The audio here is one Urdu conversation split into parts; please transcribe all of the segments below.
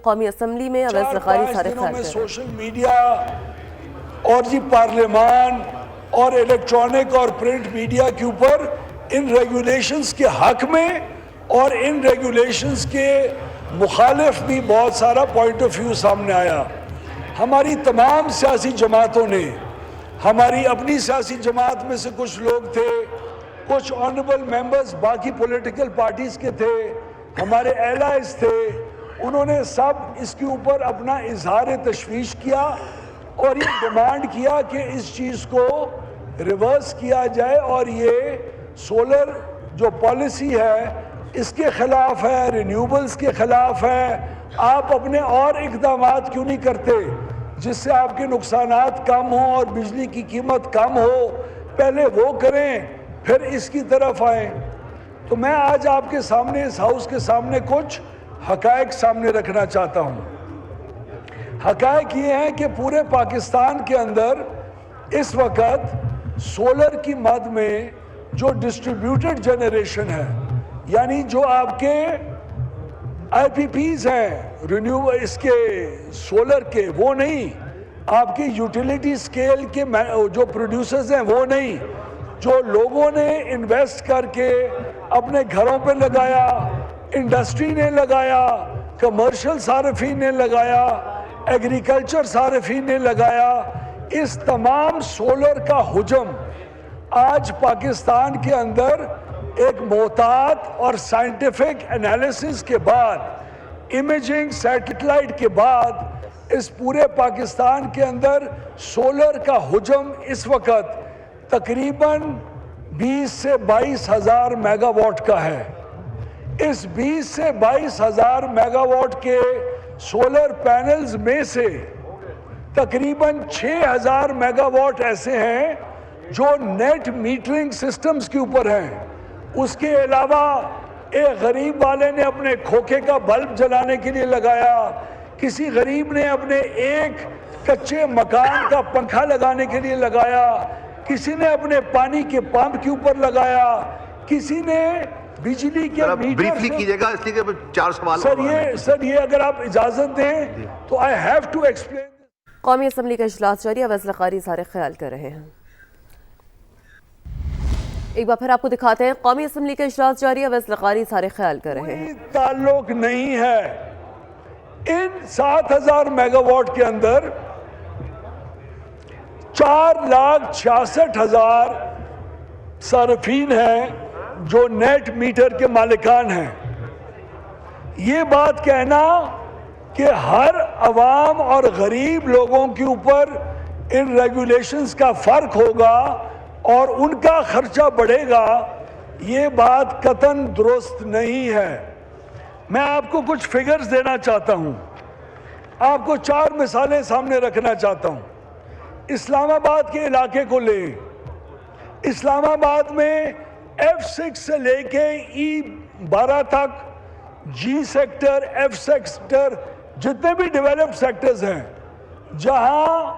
قومی اسمبلی میں اویس لغاری سارے خیال میں سوشل میڈیا اور پارلیمان اور الیکٹرانک اور پرنٹ میڈیا کے اوپر ان ریگولیشنز کے حق میں اور ان ریگولیشنز کے مخالف بھی بہت سارا پوائنٹ آف ویو سامنے آیا. ہماری تمام سیاسی جماعتوں نے، ہماری اپنی سیاسی جماعت میں سے کچھ لوگ تھے، کچھ آنریبل ممبرز باقی پولیٹیکل پارٹیز کے تھے، ہمارے ایلائز تھے، انہوں نے سب اس کے اوپر اپنا اظہار تشویش کیا اور یہ ڈیمانڈ کیا کہ اس چیز کو ریورس کیا جائے اور یہ سولر جو پالیسی ہے اس کے خلاف ہے، رینیوبلز کے خلاف ہے. آپ اپنے اور اقدامات کیوں نہیں کرتے جس سے آپ کے نقصانات کم ہوں اور بجلی کی قیمت کم ہو؟ پہلے وہ کریں پھر اس کی طرف آئیں. تو میں آج آپ کے سامنے اس ہاؤس کے سامنے کچھ حقائق سامنے رکھنا چاہتا ہوں. حقائق یہ ہیں کہ پورے پاکستان کے اندر اس وقت سولر کی مد میں جو ڈسٹریبیوٹڈ جنریشن ہے، یعنی جو آپ کے آئی پی پیز ہیں رینیوبل اس کے سولر کے، وہ نہیں، آپ کے یوٹیلیٹی سکیل کے جو پروڈیوسرز ہیں وہ نہیں، جو لوگوں نے انویسٹ کر کے اپنے گھروں پہ لگایا، انڈسٹری نے لگایا، کمرشل صارفین نے لگایا، ایگریکلچر صارفین نے لگایا. اس تمام سولر کا حجم آج پاکستان کے اندر ایک محتاط اور سائنٹیفک انالیسس کے بعد، امیجنگ سیٹلائٹ کے بعد اس پورے پاکستان کے اندر سولر کا حجم اس وقت تقریباً 20 سے 22 ہزار میگا واٹ کا ہے. اس 20 سے 22 ہزار میگا واٹ کے سولر پینلز میں سے تقریباً 6,000 میگا واٹ ایسے ہیں جو نیٹ میٹرنگ سسٹمز کے اوپر ہیں. اس کے علاوہ ایک غریب والے نے اپنے کھوکے کا بلب جلانے کے لیے لگایا، کسی غریب نے اپنے ایک کچے مکان کا پنکھا لگانے کے لیے لگایا، کسی نے اپنے پانی کے پمپ کے اوپر لگایا، کسی نے بجلی کے بریفلی کیجئے گا اس لیے کہ 4 سوال سر یہ اگر آپ اجازت دیں تو I have to explain. قومی اسمبلی کا اجلاس جاری، اویس لغاری سارے خیال کر رہے ہیں. ایک بار پھر آپ کو دکھاتے ہیں، قومی اسمبلی کا اجلاس جاری، اویس لغاری سارے خیال کر رہے ہیں. کوئی تعلق نہیں ہے. ان 7,000 میگا واٹ کے اندر 4,66,000 صارفین ہیں جو نیٹ میٹر کے مالکان ہیں. یہ بات کہنا کہ ہر عوام اور غریب لوگوں کے اوپر ان ریگولیشنز کا فرق ہوگا اور ان کا خرچہ بڑھے گا، یہ بات قطعاً درست نہیں ہے. میں آپ کو کچھ فگرز دینا چاہتا ہوں، آپ کو 4 مثالیں سامنے رکھنا چاہتا ہوں. اسلام آباد کے علاقے کو لیں. اسلام آباد میں F6 سے لے کے E12 تک، G سیکٹر، F سیکٹر، جتنے بھی ڈیولپڈ سیکٹرز ہیں جہاں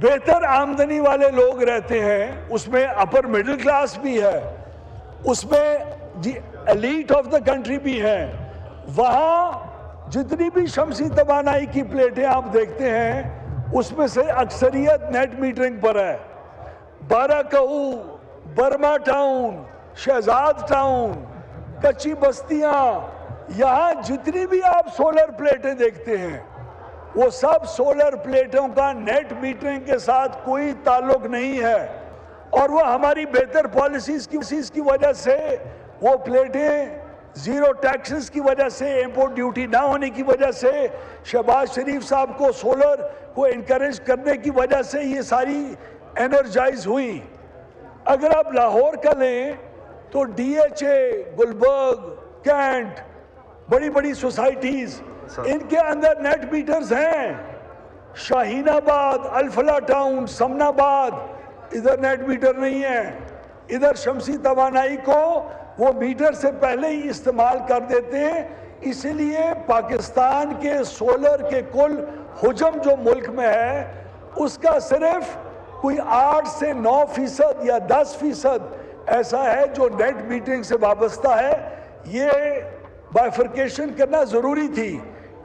بہتر آمدنی والے لوگ رہتے ہیں، اس میں اپر مڈل کلاس بھی ہے، اس میں ایلیٹ آف دا کنٹری بھی ہیں، وہاں جتنی بھی شمسی توانائی کی پلیٹیں آپ دیکھتے ہیں اس میں سے اکثریت نیٹ میٹرنگ پر ہے. بارہکہو، برما ٹاؤن، شہزاد ٹاؤن، کچی بستیاں، یہاں جتنی بھی آپ سولر پلیٹیں دیکھتے ہیں وہ سب سولر پلیٹوں کا نیٹ میٹرنگ کے ساتھ کوئی تعلق نہیں ہے. اور وہ ہماری بہتر پالیسیز کی وجہ سے، وہ پلیٹیں زیرو ٹیکسز کی وجہ سے، امپورٹ ڈیوٹی نہ ہونے کی وجہ سے، شہباز شریف صاحب کو سولر کو انکریج کرنے کی وجہ سے یہ ساری انرجائز ہوئی. اگر آپ لاہور کا لیں تو DHA، گلبرگ، کینٹ، بڑی بڑی سوسائٹیز، ان کے اندر نیٹ میٹرز ہیں. شاہین آباد، الفلا ٹاؤن، سمن آباد، ادھر نیٹ میٹر نہیں ہے. ادھر شمسی توانائی کو وہ میٹر سے پہلے ہی استعمال کر دیتے ہیں. اسی لیے پاکستان کے سولر کے کل حجم جو ملک میں ہے اس کا صرف کوئی 8 سے 9% یا 10% ایسا ہے جو نیٹ میٹرنگ سے وابستہ ہے. یہ بائیفرکیشن کرنا ضروری تھی